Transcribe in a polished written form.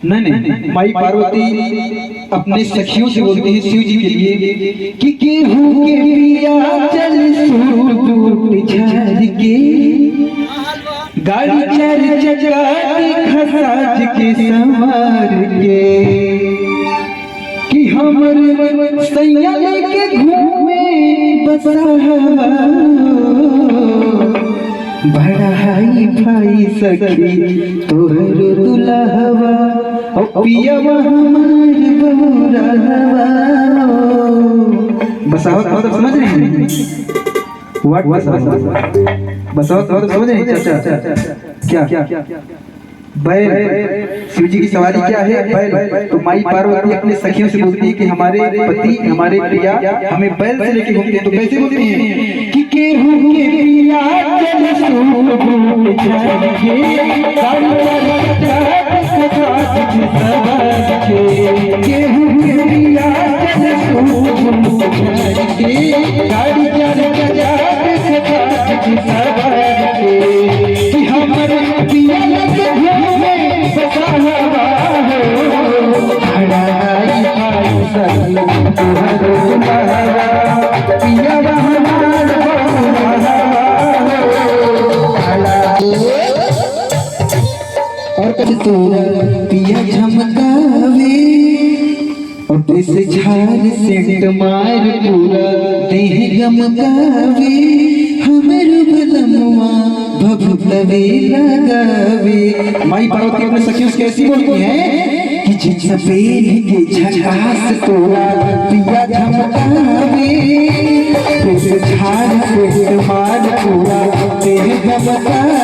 नहीं, माई पार्वती अपने सखियों से बोलती है शिव जी के लिए कि गेहूं के पिया चल सूट झाड़ के गाड़ी चार चका खसाज के संवार के कि हमर सैया लेके घूमे बसहा बड़ा हाई भाई सखी तोहर दुल्हवा ओ पियवा हमार बहुरावा। बसावत मतलब समझ रहे हैं व्हाट बसावत मतलब समझ रहे हैं चाचा क्या बैल शिव जी की सवारी क्या है बैल। तो माई पार्वती अपने सखियों से बोलती है कि हमारे पति हमारे प्रिया हमें बैल से लेके घूमते हैं। तो कैसे बोलती है कि गेहूं के पिया चल सूट झाड़ के गेहूं के पिया चल सूट झाड़ के गाड़ी चल कि हमारे पिया लगे घूमे बसहा पिया झमकावे और जैसे झाड़ सेंट मार पूरा देह गमकावे हमर बलमुआ भभुतवे लगावे। माई पार्वती अपने सखियों से कैसी बोलती है कि जिन सफेद के झकास तोरा पिया झमकावे जैसे झाड़ सेंट मार पूरा देह गमकावे